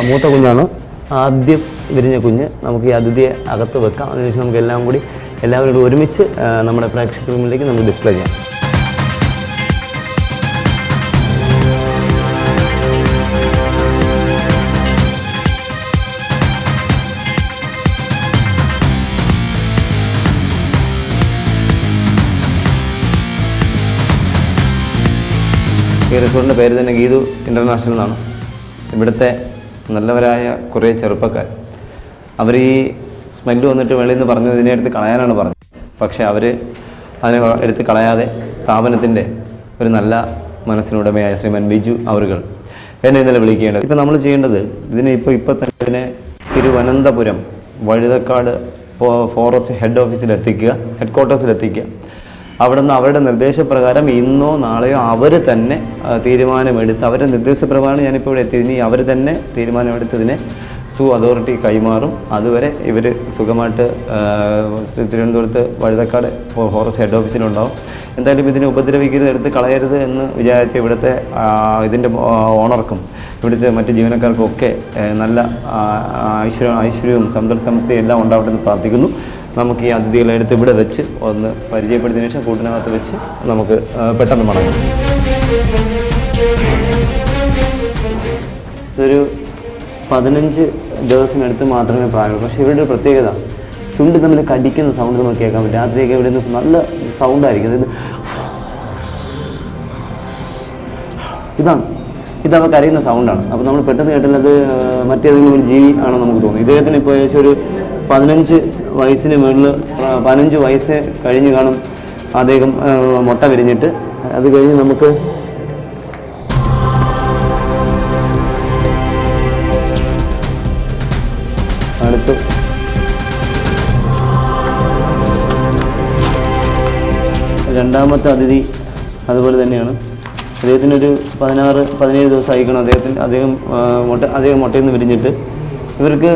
മൂത്ത കുഞ്ഞാണ്. ആദ്യം വിരിഞ്ഞ കുഞ്ഞ്. നമുക്ക് ഈ അതിഥിയെ അകത്ത് വെക്കാം. അതിനുശേഷം നമുക്ക് എല്ലാവരും ഒരുമിച്ച് നമ്മുടെ പ്രേക്ഷക റൂമിലേക്ക് നമുക്ക് ഡിസ്പ്ലേ ചെയ്യാം. ഈ റിസോർട്ടിൻ്റെ പേര് തന്നെ ഗീതു ഇൻ്റർനാഷണൽ എന്നാണ്. ഇവിടുത്തെ നല്ലവരായ കുറേ ചെറുപ്പക്കാർ അവർ ഈ സ്മെല്ല് വന്നിട്ട് വെളിയിൽ നിന്ന് പറഞ്ഞത് ഇതിനെ എടുത്ത് കളയാനാണ് പറഞ്ഞത്. പക്ഷേ അവർ അതിനെ എടുത്ത് കളയാതെ സ്ഥാപനത്തിൻ്റെ ഒരു നല്ല മനസ്സിനുടമയായ ശ്രീമാൻ ബിജു അവറുകൾ എന്നെ ഇന്നലെ വിളിക്കേണ്ടത്. ഇപ്പം നമ്മൾ ചെയ്യേണ്ടത് ഇപ്പം തന്നെ ഇതിനെ തിരുവനന്തപുരം വഴുതക്കാട് ഫോറസ്റ്റ് ഹെഡ് ക്വാർട്ടേഴ്സിലെത്തിക്കുക. അവിടെ നിന്ന് അവരുടെ നിർദ്ദേശപ്രകാരം ഇന്നോ നാളെയോ അവർ തന്നെ തീരുമാനമെടുത്ത് അവരുടെ നിർദ്ദേശപ്രകാരം ഞാനിപ്പോൾ ഇവിടെ എത്തി. ഇനി അവർ തന്നെ തീരുമാനമെടുത്തതിനെ അതോറിറ്റി കൈമാറും. അതുവരെ ഇവർ സുഖമായിട്ട് തിരുവനന്തപുരത്ത് വഴുതക്കാട് ഫോറസ്റ്റ് ഹെഡ് ഓഫീസിലുണ്ടാവും. എന്തായാലും ഇതിനെ ഉപദ്രവിക്കരുത്, എടുത്ത് കളയരുത് എന്ന് വിചാരിച്ച് ഇവിടുത്തെ ഇതിൻ്റെ ഓണർക്കും ഇവിടുത്തെ മറ്റ് ജീവനക്കാർക്കും ഒക്കെ നല്ല ഐശ്വര്യവും സമ്പൽ സമൃദ്ധിയും എല്ലാം ഉണ്ടാവട്ടെ എന്ന് പ്രാർത്ഥിക്കുന്നു. നമുക്ക് ഈ അതിഥികളെ എടുത്ത് ഇവിടെ വെച്ച് ഒന്ന് പരിചയപ്പെടുത്തിയതിനു ശേഷം കൂട്ടിനകത്ത് വെച്ച് നമുക്ക് പെട്ടെന്ന് മടങ്ങാം. ഇതൊരു 15 ദിവസത്തിനടുത്ത് മാത്രമേ പ്രായമുള്ളൂ. പക്ഷേ ഇവരുടെ ഒരു പ്രത്യേകത, ചുണ്ട് തമ്മിൽ കടിക്കുന്ന സൗണ്ട് നമുക്ക് കേൾക്കാൻ പറ്റും. രാത്രിയൊക്കെ ഇവിടെ നിന്ന് നല്ല സൗണ്ടായിരിക്കും. ഇത് അവർക്ക് അറിയുന്ന സൗണ്ടാണ്. അപ്പോൾ നമ്മൾ പെട്ടെന്ന് കേട്ടുള്ളത് മറ്റേതെങ്കിലും ഒരു ജീവി ആണെന്ന് നമുക്ക് തോന്നും. ഇദ്ദേഹത്തിന് ഇപ്പോൾ ഏകദേശം ഒരു 15 വയസ്സിന് മുകളിൽ 15 വയസ്സ് കഴിഞ്ഞ് കാണും അദ്ദേഹം മുട്ട വിരിഞ്ഞിട്ട്. അത് കഴിഞ്ഞ് നമുക്ക് അടുത്ത് രണ്ടാമത്തെ അതിഥി അതുപോലെ തന്നെയാണ്. അദ്ദേഹത്തിനൊരു 16-17 ദിവസം ആയിക്കണം അദ്ദേഹം മുട്ടയിൽ നിന്ന് വിരിഞ്ഞിട്ട്. ഇവർക്ക്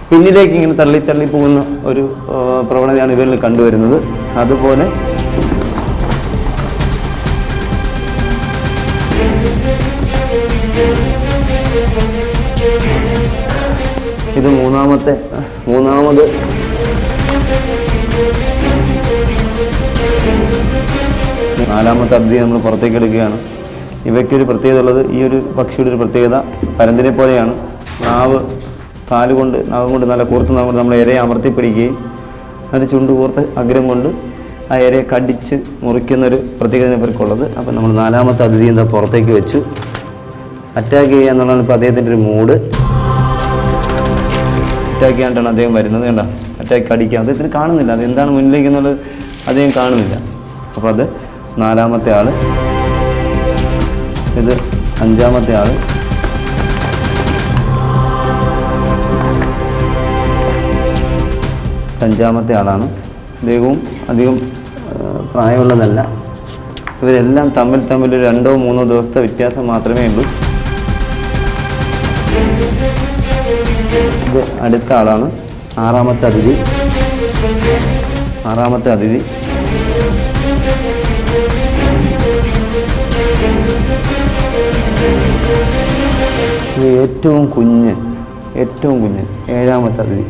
പിന്നിലേക്ക് ഇങ്ങനെ തള്ളി പോകുന്ന ഒരു പ്രവണതയാണ് ഇവരിൽ കണ്ടുവരുന്നത്. അതുപോലെ ഇത് മൂന്നാമത് നാലാമത്തെ അതിഥി നമ്മൾ പുറത്തേക്ക് എടുക്കുകയാണ്. ഇവയ്ക്കൊരു പ്രത്യേകത ഉള്ളത്, ഈ ഒരു പക്ഷിയുടെ ഒരു പ്രത്യേകത പരന്തിനെ പോലെയാണ്. നാവ് കൊണ്ട് നല്ല കൂർത്ത നാവ് കൊണ്ട് നമ്മൾ ഇരയെ അമർത്തിപ്പിടിക്കുകയും അതിന് ചുണ്ട് കൂർത്ത അഗ്രം കൊണ്ട് ആ ഇരയെ കടിച്ച് മുറിക്കുന്നൊരു പ്രത്യേകത ഇവർക്കുള്ളത്. അപ്പം നമ്മൾ നാലാമത്തെ അതിഥി എന്താ പുറത്തേക്ക് വെച്ചു. അറ്റാക്ക് ചെയ്യുക എന്നുള്ളതാണ് ഇപ്പോൾ അദ്ദേഹത്തിൻ്റെ ഒരു മൂഡ്. അറ്റാക്ക് ചെയ്യാണ്ടാണ് അദ്ദേഹം വരുന്നത്. കണ്ട, അറ്റാക്ക് അടിക്കുക. അദ്ദേഹത്തിന് കാണുന്നില്ല അതെന്താണ് മുന്നിലേക്ക് എന്നുള്ളത് അദ്ദേഹം കാണുന്നില്ല. അപ്പോൾ അത് നാലാമത്തെ ആൾ. ഇത് അഞ്ചാമത്തെ ആൾ. അഞ്ചാമത്തെ ആളാണ്. അദ്ദേഹവും അധികം പ്രായമുള്ളതല്ല. ഇവരെല്ലാം തമ്മിൽ 2-3 ദിവസത്തെ വ്യത്യാസം മാത്രമേ ഉള്ളൂ. ഇത് അടുത്ത ആളാണ്, ആറാമത്തെ അതിഥി. ഇത് ഏറ്റവും കുഞ്ഞ് ഏഴാമത്തെ അതിഥി.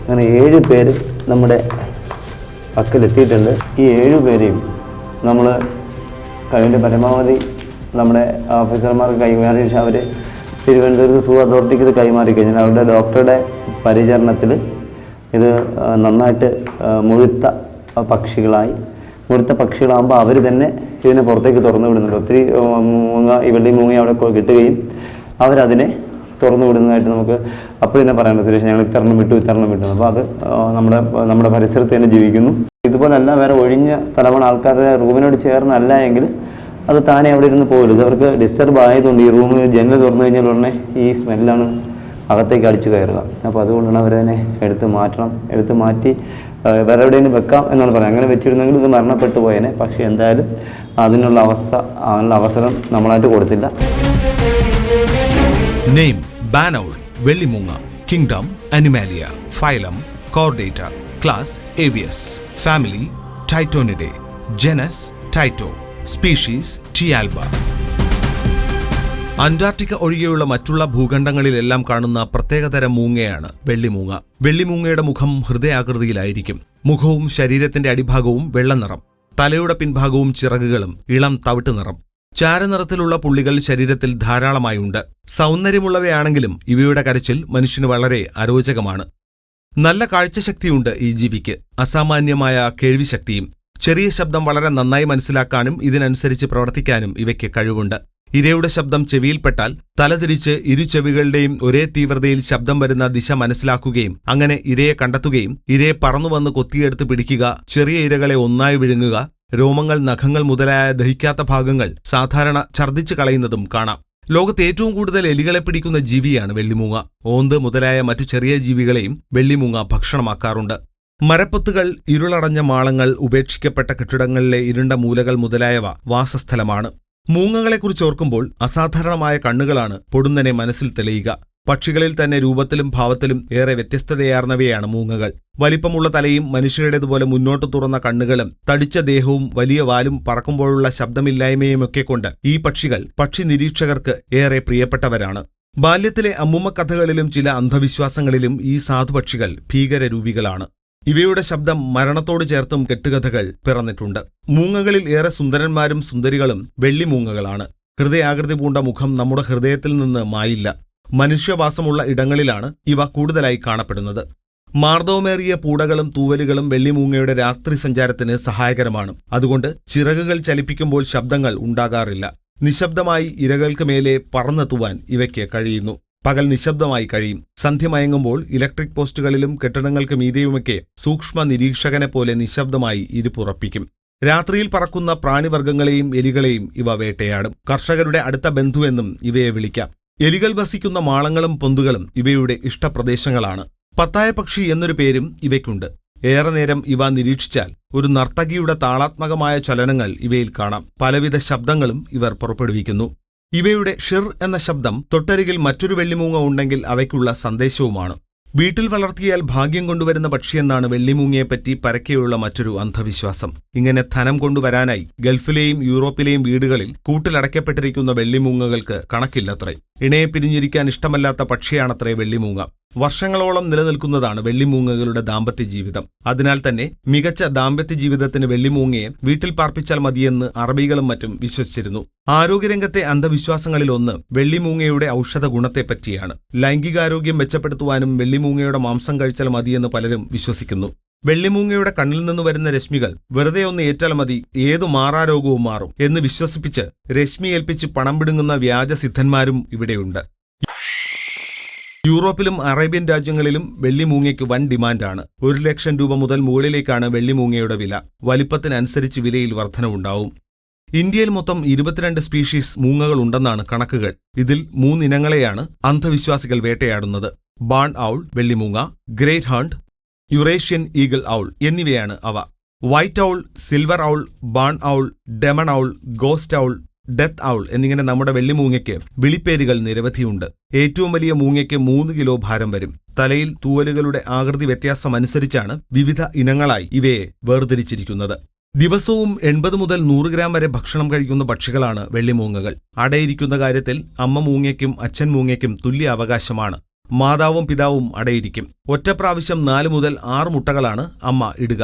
അങ്ങനെ 7 പേര് നമ്മുടെ പക്കലെത്തിയിട്ടുണ്ട്. ഈ 7 പേരെയും നമ്മൾ കഴിവിൻ്റെ പരമാവധി നമ്മുടെ ഓഫീസർമാർക്ക് കൈമാറിയ ശേഷം അവർ തിരുവനന്തപുരത്ത് സൂ അതോറിറ്റിക്ക് ഇത് കൈമാറി കഴിഞ്ഞാൽ അവരുടെ ഡോക്ടറുടെ പരിചരണത്തിൽ ഇത് നന്നായിട്ട് മുഴുത്ത പക്ഷികളാകുമ്പോൾ അവർ തന്നെ ഇതിനെ പുറത്തേക്ക് തുറന്നു വിടുന്നുണ്ട്. ഒത്തിരി മൂങ്ങ അവിടെ കിട്ടുകയും അവരതിനെ തുറന്നു വിടുന്നതായിട്ട് നമുക്ക് അപ്പോൾ തന്നെ പറയാൻ സുരേഷ് ഞങ്ങൾ ഇത്തരണം വിട്ടു. അപ്പോൾ അത് നമ്മുടെ പരിസരത്ത് തന്നെ ജീവിക്കുന്നു. ഇതുപോലല്ല, വേറെ ഒഴിഞ്ഞ സ്ഥലമാണ്, ആൾക്കാരുടെ റൂമിനോട് ചേർന്നല്ല എങ്കിൽ അത് താനെ അവിടെ ഇരുന്ന് പോകരുത്. അവർക്ക് ഡിസ്റ്റർബ് ആയതുകൊണ്ട് ഈ റൂമിൽ ജനൽ തുറന്നു കഴിഞ്ഞാൽ ഉടനെ ഈ സ്മെല്ലാണ് അകത്തേക്ക് അടിച്ചു കയറുക. അപ്പോൾ അതുകൊണ്ടാണ് അവരതിനെ എടുത്ത് മാറ്റി വേറെ എവിടെയെങ്കിലും വെക്കാം എന്നാണ് പറയുന്നത്. അങ്ങനെ വെച്ചിരുന്നെങ്കിൽ ഇത് മരണപ്പെട്ടു പോയേനെ. പക്ഷേ എന്തായാലും അതിനുള്ള അവസരം നമ്മളായിട്ട് കൊടുത്തില്ല. Name: Banowl, Vellimunga. Kingdom: Animalia. Phylum: Chordata. Class: Avius. Family: Titonidae. Genus: Tyto. Species: T. alba. Antarctica ഒഴികെയുള്ള മറ്റുള്ള ഭൂഖണ്ഡങ്ങളിലെല്ലാം കാണുന്ന പ്രത്യേകതരം മൂങ്ങയാണ് വെള്ളിമൂങ്ങ. വെള്ളിമൂങ്ങയുടെ മുഖം ഹൃദയാകൃതിയിലായിരിക്കും. മുഖവും ശരീരത്തിന്റെ അടിഭാഗവും വെള്ള നിറം, തലയുടെ പിൻഭാഗവും ചിറകുകളും ഇളം തവിട്ട് നിറം. ചാരനിറത്തിലുള്ള പുള്ളികൾ ശരീരത്തിൽ ധാരാളമായുണ്ട്. സൗന്ദര്യമുള്ളവയാണെങ്കിലും ഇവയുടെ കരച്ചിൽ മനുഷ്യന് വളരെ അരോചകമാണ്. നല്ല കാഴ്ചശക്തിയുണ്ട് ഈ ജീവിക്ക്. അസാമാന്യമായ കേൾവിശക്തിയും. ചെറിയ ശബ്ദം വളരെ നന്നായി മനസ്സിലാക്കാനും ഇതിനനുസരിച്ച് പ്രവർത്തിക്കാനും ഇവയ്ക്ക് കഴിവുണ്ട്. ഇരയുടെ ശബ്ദം ചെവിയിൽപ്പെട്ടാൽ തലതിരിച്ച് ഇരു ചെവികളുടെയും ഒരേ തീവ്രതയിൽ ശബ്ദം വരുന്ന ദിശ മനസ്സിലാക്കുകയും അങ്ങനെ ഇരയെ കണ്ടെത്തുകയും ഇരയെ പറന്നുവന്ന് കൊത്തിയെടുത്ത് പിടിക്കുക, ചെറിയ ഇരകളെ ഒന്നായി വിഴുങ്ങുക, രോമങ്ങൾ, നഖങ്ങൾ മുതലായ ദഹിക്കാത്ത ഭാഗങ്ങൾ സാധാരണ ഛർദ്ദിച്ചു കളയുന്നതും കാണാം. ലോകത്ത് ഏറ്റവും കൂടുതൽ എലികളെ പിടിക്കുന്ന ജീവിയാണ് വെള്ളിമൂങ്ങ. ഓന്ത് മുതലായ മറ്റു ചെറിയ ജീവികളെയും വെള്ളിമൂങ്ങ ഭക്ഷണമാക്കാറുണ്ട്. മരപ്പൊത്തുകൾ, ഇരുളടഞ്ഞ മാളങ്ങൾ, ഉപേക്ഷിക്കപ്പെട്ട കെട്ടിടങ്ങളിലെ ഇരുണ്ട മൂലകൾ മുതലായവ വാസസ്ഥലമാണ്. മൂങ്ങകളെക്കുറിച്ച് ഓർക്കുമ്പോൾ അസാധാരണമായ കണ്ണുകളാണ് പൊടുന്നനെ മനസ്സിൽ തെളിയുക. പക്ഷികളിൽ തന്നെ രൂപത്തിലും ഭാവത്തിലും ഏറെ വ്യത്യസ്തതയാർന്നവയാണ് മൂങ്ങകൾ. വലിപ്പമുള്ള തലയും മനുഷ്യരുടേതുപോലെ മുന്നോട്ട് തുറന്ന കണ്ണുകളും തടിച്ച ദേഹവും വലിയ വാലും പറക്കുമ്പോഴുള്ള ശബ്ദമില്ലായ്മയുമൊക്കെ കൊണ്ട് ഈ പക്ഷികൾ പക്ഷി നിരീക്ഷകർക്ക് ഏറെ പ്രിയപ്പെട്ടവരാണ്. ബാല്യത്തിലെ അമ്മുമ്മ കഥകളിലും ചില അന്ധവിശ്വാസങ്ങളിലും ഈ സാധുപക്ഷികൾ ഭീകരരൂപികളാണ്. ഇവയുടെ ശബ്ദം മരണത്തോട് ചേർത്തും കെട്ടുകഥകൾ പിറന്നിട്ടുണ്ട്. മൂങ്ങകളിൽ ഏറെ സുന്ദരന്മാരും സുന്ദരികളും വെള്ളിമൂങ്ങകളാണ്. ഹൃദയാകൃതി പൂണ്ട മുഖം നമ്മുടെ ഹൃദയത്തിൽ നിന്ന് മായില്ല. മനുഷ്യവാസമുള്ള ഇടങ്ങളിലാണ് ഇവ കൂടുതലായി കാണപ്പെടുന്നത്. മാർദ്ദവമേറിയ പൂടകളും തൂവലുകളും വെള്ളിമൂങ്ങയുടെ രാത്രി സഞ്ചാരത്തിന് സഹായകരമാണ്. അതുകൊണ്ട് ചിറകുകൾ ചലിപ്പിക്കുമ്പോൾ ശബ്ദങ്ങൾ ഉണ്ടാകാറില്ല. നിശബ്ദമായി ഇരകൾക്ക് മേലെ പറന്നെത്തുവാൻ ഇവയ്ക്ക് കഴിയുന്നു. പകൽ നിശബ്ദമായി കഴിയും. സന്ധ്യ മയങ്ങുമ്പോൾ ഇലക്ട്രിക് പോസ്റ്റുകളിലും കെട്ടിടങ്ങൾക്ക് മീതെയുമൊക്കെ സൂക്ഷ്മ നിരീക്ഷകനെ പോലെ നിശബ്ദമായി ഇരിപ്പുറപ്പിക്കും. രാത്രിയിൽ പറക്കുന്ന പ്രാണിവർഗ്ഗങ്ങളെയും എലികളെയും ഇവ വേട്ടയാടും. കർഷകരുടെ അടുത്ത ബന്ധുവെന്നും ഇവയെ വിളിക്കാം. എലികൾ വസിക്കുന്ന മാളങ്ങളും പൊന്തുകളും ഇവയുടെ ഇഷ്ടപ്രദേശങ്ങളാണ്. പത്തായ പക്ഷി എന്നൊരു പേരും ഇവയ്ക്കുണ്ട്. ഏറെ നേരം ഇവ നിരീക്ഷിച്ചാൽ ഒരു നർത്തകിയുടെ താളാത്മകമായ ചലനങ്ങൾ ഇവയിൽ കാണാം. പലവിധ ശബ്ദങ്ങളും ഇവർ പുറപ്പെടുവിക്കുന്നു. ഇവയുടെ ഷിർ എന്ന ശബ്ദം തൊട്ടരികിൽ മറ്റൊരു വെള്ളിമൂങ്ങ ഉണ്ടെങ്കിൽ അവയ്ക്കുള്ള സന്ദേശവുമാണ്. വീട്ടിൽ വളർത്തിയാൽ ഭാഗ്യം കൊണ്ടുവരുന്ന പക്ഷിയെന്നാണ് വെള്ളിമൂങ്ങയെപ്പറ്റി പരക്കെയുള്ള മറ്റൊരു അന്ധവിശ്വാസം. ഇങ്ങനെ ധനം കൊണ്ടുവരാനായി ഗൾഫിലെയും യൂറോപ്പിലെയും വീടുകളിൽ കൂട്ടിലടയ്ക്കപ്പെട്ടിരിക്കുന്ന വെള്ളിമൂങ്ങകൾക്ക് കണക്കില്ലത്രേ. ഇണയെ പിരിഞ്ഞിരിക്കാൻ ഇഷ്ടമല്ലാത്ത പക്ഷിയാണത്രേ വെള്ളിമൂങ്ങ. വർഷങ്ങളോളം നിലനിൽക്കുന്നതാണ് വെള്ളിമൂങ്ങകളുടെ ദാമ്പത്യ ജീവിതം. അതിനാൽ തന്നെ മികച്ച ദാമ്പത്യ ജീവിതത്തിന് വെള്ളിമൂങ്ങയെ വീട്ടിൽ പാർപ്പിച്ചാൽ മതിയെന്ന് അറബികളും മറ്റും വിശ്വസിച്ചിരുന്നു. ആരോഗ്യരംഗത്തെ അന്ധവിശ്വാസങ്ങളിലൊന്ന് വെള്ളിമൂങ്ങയുടെ ഔഷധ ഗുണത്തെപ്പറ്റിയാണ്. ലൈംഗികാരോഗ്യം മെച്ചപ്പെടുത്തുവാനും വെള്ളിമൂങ്ങയുടെ മാംസം കഴിച്ചാൽ മതിയെന്ന് പലരും വിശ്വസിക്കുന്നു. വെള്ളിമൂങ്ങയുടെ കണ്ണിൽ നിന്ന് വരുന്ന രശ്മികൾ വെറുതെ ഒന്ന് ഏറ്റാൽ മതി, ഏതു മാറാരോഗവും മാറും എന്ന് വിശ്വസിപ്പിച്ച് രശ്മിയേൽപ്പിച്ച് പണം പിടുങ്ങുന്ന വ്യാജസിദ്ധന്മാരും ഇവിടെയുണ്ട്. യൂറോപ്പിലും അറേബ്യൻ രാജ്യങ്ങളിലും വെള്ളിമൂങ്ങയ്ക്ക് വൻ ഡിമാൻഡാണ്. 1,00,000 രൂപ മുതൽ മുകളിലേക്കാണ് വെള്ളിമൂങ്ങയുടെ വില. വലിപ്പത്തിനനുസരിച്ച് വിലയിൽ വർധനവുണ്ടാവും. ഇന്ത്യയിൽ മൊത്തം 22 സ്പീഷീസ് മൂങ്ങകൾ ഉണ്ടെന്നാണ് കണക്കുകൾ. ഇതിൽ 3 ഇനങ്ങളെയാണ് അന്ധവിശ്വാസികൾ വേട്ടയാടുന്നത്. ബാൺ ഔൾ വെള്ളിമൂങ്ങ, great hunt, Eurasian eagle owl എന്നിവയാണ് അവ. White owl, silver owl, barn owl, demon owl, ghost owl, death owl എന്നിങ്ങനെ നമ്മുടെ വെള്ളിമൂങ്ങയ്ക്ക് വിളിപ്പേരുകൾ നിരവധിയുണ്ട്. ഏറ്റവും വലിയ മൂങ്ങയ്ക്ക് 3 കിലോ ഭാരം വരും. തലയിൽ തൂവലുകളുടെ ആകൃതി വ്യത്യാസമനുസരിച്ചാണ് വിവിധ ഇനങ്ങളായി ഇവയെ വേർതിരിച്ചിരിക്കുന്നത്. ദിവസവും 80 മുതൽ 100 ഗ്രാം വരെ ഭക്ഷണം കഴിക്കുന്ന പക്ഷികളാണ് വെള്ളിമൂങ്ങകൾ. അടയിരിക്കുന്ന കാര്യത്തിൽ അമ്മ മൂങ്ങയ്ക്കും അച്ഛൻ മൂങ്ങയ്ക്കും തുല്യ അവകാശമാണ്. മാതാവും പിതാവും അടയിരിക്കും. ഒറ്റപ്രാവശ്യം 4 മുതൽ 6 മുട്ടകളാണ് അമ്മ ഇടുക.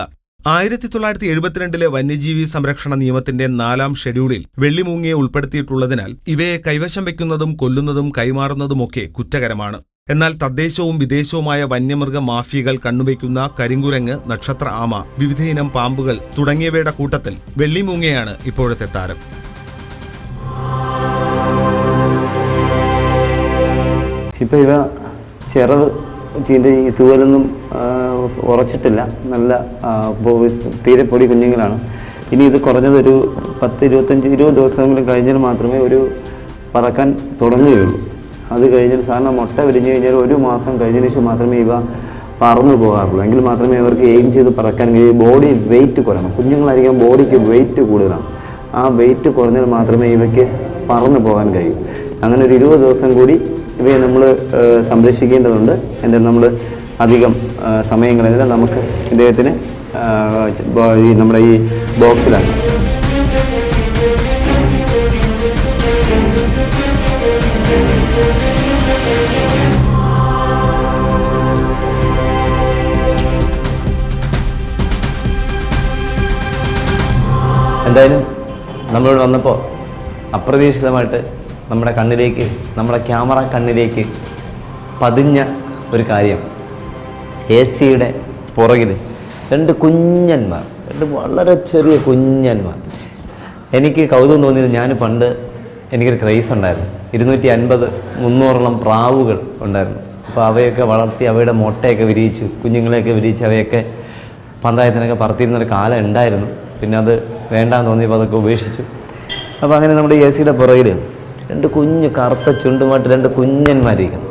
1972 വന്യജീവി സംരക്ഷണ നിയമത്തിന്റെ 4-ാം ഷെഡ്യൂളിൽ വെള്ളിമൂങ്ങയെ ഉൾപ്പെടുത്തിയിട്ടുള്ളതിനാൽ ഇവയെ കൈവശം വയ്ക്കുന്നതും കൊല്ലുന്നതും കൈമാറുന്നതുമൊക്കെ കുറ്റകരമാണ്. എന്നാൽ തദ്ദേശവും വിദേശവുമായ വന്യമൃഗ മാഫിയകൾ കണ്ണുവയ്ക്കുന്ന കരിങ്കുരങ്ങ്, നക്ഷത്ര ആമ, വിവിധയിനം പാമ്പുകൾ തുടങ്ങിയവയുടെ കൂട്ടത്തിൽ വെള്ളിമൂങ്ങയാണ് ഇപ്പോഴത്തെ താരം. ഇപ്പൊ ഇവ ചെറു ചീന്ത ഈ തൂവലൊന്നും ഉറച്ചിട്ടില്ല. നല്ല തീരെ പൊടി കുഞ്ഞുങ്ങളാണ്. ഇനി ഇത് കുറഞ്ഞതൊരു 10-25-20 ദിവസമെങ്കിലും കഴിഞ്ഞാൽ മാത്രമേ ഒരു പറക്കാൻ തുടങ്ങുകയുള്ളൂ. അത് കഴിഞ്ഞാൽ സാധാരണ മുട്ട വിരിഞ്ഞു കഴിഞ്ഞാൽ 1 മാസം കഴിഞ്ഞതിന് ശേഷം മാത്രമേ ഇവ പറന്നു പോകാറുള്ളൂ. എങ്കിൽ മാത്രമേ അവർക്ക് എയിം ചെയ്ത് പറക്കാൻ കഴിയും. Body weight കുറയണം. കുഞ്ഞുങ്ങളായിരിക്കും ബോഡിക്ക് വെയിറ്റ് കൂടുതലാണ്. ആ വെയിറ്റ് കുറഞ്ഞാൽ മാത്രമേ ഇവയ്ക്ക് പറന്നു പോകാൻ കഴിയൂ. അങ്ങനെ ഒരു 20 ദിവസം കൂടി ഇവയെ നമ്മൾ സംരക്ഷിക്കേണ്ടതുണ്ട്. എന്തായാലും നമ്മൾ അധികം സമയങ്ങളിൽ നമുക്ക് ഇദ്ദേഹത്തിന് നമ്മുടെ ഈ ബോക്സിലാണ് എന്തായാലും നമ്മളിവിടെ വന്നപ്പോൾ അപ്രതീക്ഷിതമായിട്ട് നമ്മുടെ ക്യാമറ കണ്ണിലേക്ക് പതിഞ്ഞ ഒരു കാര്യം, AC-യുടെ പുറകിൽ 2 കുഞ്ഞന്മാർ, 2 വളരെ ചെറിയ കുഞ്ഞന്മാർ. എനിക്ക് കൗതുകം തോന്നിയത്, ഞാൻ പണ്ട് എനിക്കൊരു ക്രൈസ് ഉണ്ടായിരുന്നു. 250-300 പ്രാവുകൾ ഉണ്ടായിരുന്നു. അപ്പോൾ അവയൊക്കെ വളർത്തി അവയുടെ മുട്ടയൊക്കെ വിരിയിച്ചു, കുഞ്ഞുങ്ങളെയൊക്കെ വിരിയിച്ച് അവയൊക്കെ പന്തായത്തിനൊക്കെ പറത്തിയിരുന്നൊരു കാലം ഉണ്ടായിരുന്നു. പിന്നെ അത് വേണ്ടാന്ന് തോന്നിയപ്പോൾ അതൊക്കെ ഉപേക്ഷിച്ചു. അപ്പോൾ അങ്ങനെ നമ്മുടെ AC-യുടെ പുറകിൽ 2 കുഞ്ഞ് കറുത്ത ചുണ്ടുമായിട്ട് 2 കുഞ്ഞന്മാരിരിക്കണം.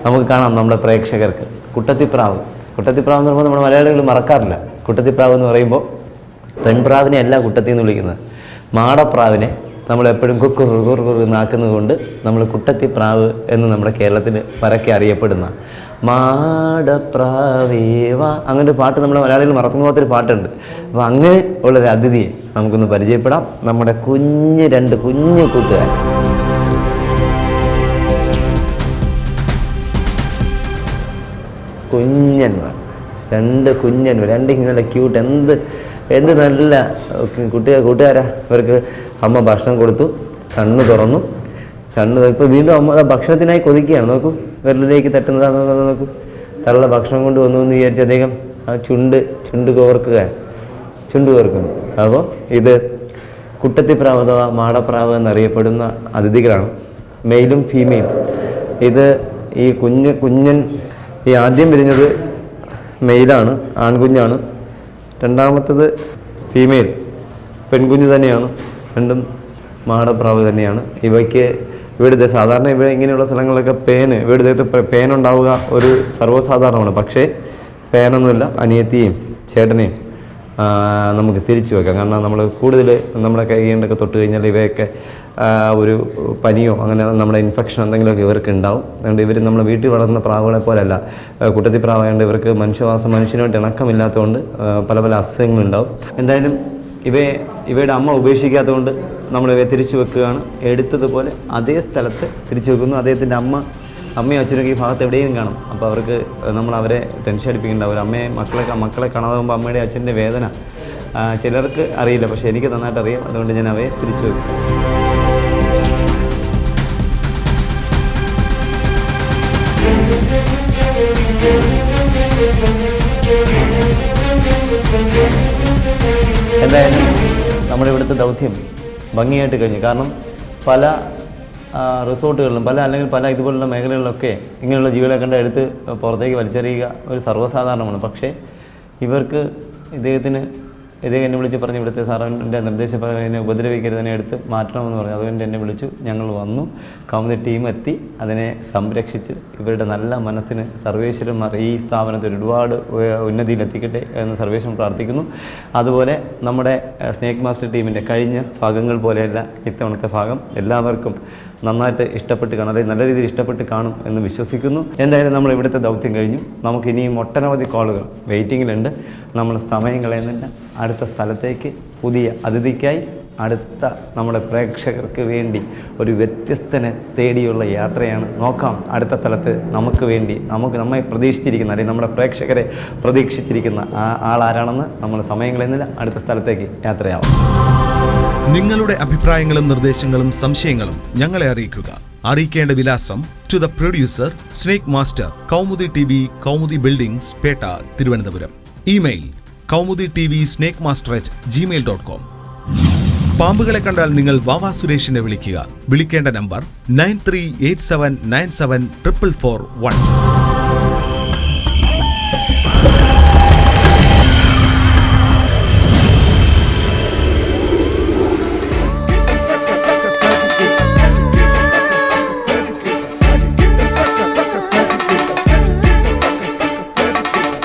നമുക്ക് കാണാം നമ്മുടെ പ്രേക്ഷകർക്ക്. കുട്ടത്തിപ്രാവ് എന്ന് പറയുമ്പോൾ നമ്മുടെ മലയാളികൾ മറക്കാറില്ല. കുട്ടത്തിപ്രാവ് എന്ന് പറയുമ്പോൾ പെൺപ്രാവിനെ അല്ല കുട്ടത്തി എന്ന് വിളിക്കുന്നത്, മാടപ്രാവിനെ നമ്മളെപ്പോഴും കുക്കുറുകുറു നാക്കുന്നത് കൊണ്ട് നമ്മൾ കുട്ടത്തിപ്രാവ് എന്ന് നമ്മുടെ കേരളത്തിൽ പരക്കെ അറിയപ്പെടുന്ന മാടപ്രാവേവ അങ്ങനെ പാട്ട് നമ്മുടെ മലയാളികൾ മറക്കുന്ന പോലത്തൊരു പാട്ടുണ്ട്. അപ്പോൾ അങ്ങനെ ഉള്ളൊരു അതിഥിയെ നമുക്കൊന്ന് പരിചയപ്പെടാം. നമ്മുടെ 2 കുഞ്ഞു കൂട്ടുകാർ. കുഞ്ഞന്മാർ, 2 കുഞ്ഞന്മാർ, 2 ഇങ്ങനെ ക്യൂട്ട്, എന്ത് നല്ല കൂട്ടുകാരാ. ഇവർക്ക് അമ്മ ഭക്ഷണം കൊടുത്തു, കണ്ണ് തുറന്നു. ഇപ്പോൾ വീണ്ടും അമ്മ ഭക്ഷണത്തിനായി കൊതിക്കുകയാണ്. നോക്കൂ, വിരലിലേക്ക് തട്ടുന്നതാണ്. നോക്കൂ, തള്ള ഭക്ഷണം കൊണ്ട് വന്നു എന്ന് വിചാരിച്ച് അദ്ദേഹം ആ ചുണ്ട് കോർക്കുന്നു. അപ്പോൾ ഇത് കുട്ടത്തിപ്രാവ് അഥവാ മാടപ്രാവ് എന്നറിയപ്പെടുന്ന അതിഥികളാണ്, മെയിലും ഫീമെയിലും. ഇത് ഈ കുഞ്ഞൻ ഈ ആദ്യം വിരിഞ്ഞത് മെയിലാണ്, ആൺകുഞ്ഞാണ്. രണ്ടാമത്തത് ഫീമെയിൽ, പെൺകുഞ്ഞ് തന്നെയാണ്. രണ്ടും മാടപ്രാവ് തന്നെയാണ്. ഇവിടുത്തെ സാധാരണ ഇങ്ങനെയുള്ള സ്ഥലങ്ങളിലൊക്കെ ഇവരുടെ ദേഹത്ത് പേനുണ്ടാവുക ഒരു സർവ്വസാധാരണമാണ്. പക്ഷേ പേനൊന്നുമില്ല. അനിയത്തിയും ചേട്ടനെയും നമുക്ക് തിരിച്ചു വെക്കാം. കാരണം നമ്മൾ കൂടുതൽ നമ്മുടെ കൈകൊണ്ടൊക്കെ തൊട്ട് കഴിഞ്ഞാൽ ഇവയൊക്കെ ഒരു പനിയോ അങ്ങനെ നമ്മുടെ ഇൻഫെക്ഷൻ എന്തെങ്കിലുമൊക്കെ ഇവർക്ക് ഉണ്ടാവും. അതുകൊണ്ട് ഇവർ നമ്മുടെ വീട്ടിൽ വളർന്ന പ്രാവുകളെ പോലെയല്ല. കുട്ടത്തിപ്രാവായതുകൊണ്ട് ഇവർക്ക് മനുഷ്യനുമായിട്ട് ഇണക്കമില്ലാത്തതുകൊണ്ട് പല അസുഖങ്ങളുണ്ടാവും. എന്തായാലും ഇവയുടെ അമ്മ ഉപേക്ഷിക്കാത്തതുകൊണ്ട് നമ്മളിവയെ തിരിച്ചു വെക്കുകയാണ്. എടുത്തതുപോലെ അതേ സ്ഥലത്ത് തിരിച്ചു വെക്കുന്നു. അദ്ദേഹത്തിൻ്റെ അമ്മയും അച്ഛനൊക്കെ ഈ ഭാഗത്ത് എവിടെയും കാണും. അപ്പോൾ അവർക്ക് അവരെ ടെൻഷൻ അടിപ്പിക്കുന്നുണ്ടാവും. മക്കളെ കാണാതാകുമ്പോൾ അമ്മയുടെ അച്ഛൻ്റെ വേദന ചിലർക്ക് അറിയില്ല, പക്ഷേ എനിക്ക് നന്നായിട്ട് അറിയാം. അതുകൊണ്ട് ഞാൻ അവയെ തിരിച്ചു വെക്കും. എന്തായാലും നമ്മുടെ ഇവിടുത്തെ ദൗത്യം ഭംഗിയായിട്ട് കഴിഞ്ഞു. കാരണം പല റിസോർട്ടുകളിലും അല്ലെങ്കിൽ പല ഇതുപോലുള്ള മേഖലകളിലൊക്കെ ഇങ്ങനെയുള്ള ജീവികളെ കണ്ട് എടുത്ത് പുറത്തേക്ക് വലിച്ചെറിയുക ഒരു സർവ്വസാധാരണമാണ്. പക്ഷേ ഇദ്ദേഹം എന്നെ വിളിച്ച് പറഞ്ഞു, ഇവിടുത്തെ സാറിൻ്റെ നിർദ്ദേശപ്രകാരം എന്നെ ഉപദ്രവിക്കരുതിനെ എടുത്ത് മാറ്റണമെന്ന് പറഞ്ഞു. അതുകൊണ്ട് എന്നെ വിളിച്ചു. ഞങ്ങൾ വന്നു, കൗമുദി ടീം എത്തി, അതിനെ സംരക്ഷിച്ച് ഇവരുടെ നല്ല മനസ്സിന് സർവേശ്വരന്മാർ ഈ സ്ഥാപനത്തിൽ ഒരുപാട് ഉന്നതിയിലെത്തിക്കട്ടെ എന്ന് സർവേശ്വരൻ പ്രാർത്ഥിക്കുന്നു. അതുപോലെ നമ്മുടെ സ്നേക്ക് മാസ്റ്റർ ടീമിൻ്റെ കഴിഞ്ഞ ഭാഗങ്ങൾ പോലെയല്ല ഇത്തവണത്തെ ഭാഗം എല്ലാവർക്കും നന്നായിട്ട് ഇഷ്ടപ്പെട്ട് കാണും, അല്ലെങ്കിൽ നല്ല രീതിയിൽ ഇഷ്ടപ്പെട്ട് കാണും എന്ന് വിശ്വസിക്കുന്നു. എന്തായാലും നമ്മൾ ഇവിടുത്തെ ദൗത്യം കഴിഞ്ഞു. നമുക്കിനിയും ഒട്ടനവധി കോളുകൾ വെയിറ്റിങ്ങിലുണ്ട്. നമ്മൾ സമയം കളയുന്നില്ല. അടുത്ത സ്ഥലത്തേക്ക് പുതിയ അതിഥിക്കായി അടുത്ത നമ്മുടെ പ്രേക്ഷകർക്ക് വേണ്ടി ഒരു വ്യത്യസ്തനെ തേടിയുള്ള യാത്രയാണ്. നോക്കാം അടുത്ത സ്ഥലത്ത് നമ്മെ പ്രതീക്ഷിച്ചിരിക്കുന്ന, അല്ലെങ്കിൽ നമ്മുടെ പ്രേക്ഷകരെ പ്രതീക്ഷിച്ചിരിക്കുന്ന ആളാരാണെന്ന്. നമ്മൾ സമയം കളയുന്നില്ല, അടുത്ത സ്ഥലത്തേക്ക് യാത്രയാവാം. നിങ്ങളുടെ അഭിപ്രായങ്ങളും നിർദ്ദേശങ്ങളും സംശയങ്ങളും ഞങ്ങളെ അറിയിക്കുക. അറിയിക്കേണ്ട വിലാസം: to the producer, snake master, Kaumudi TV, Kaumudi buildings, Petta, Thiruvananthapuram. Email: kaumuditvsnakemaster@gmail.com. പാമ്പുകളെ കണ്ടാൽ നിങ്ങൾ വാവാ സുരേഷിനെ വിളിക്കുക. വിളിക്കേണ്ട നമ്പർ 9387974441.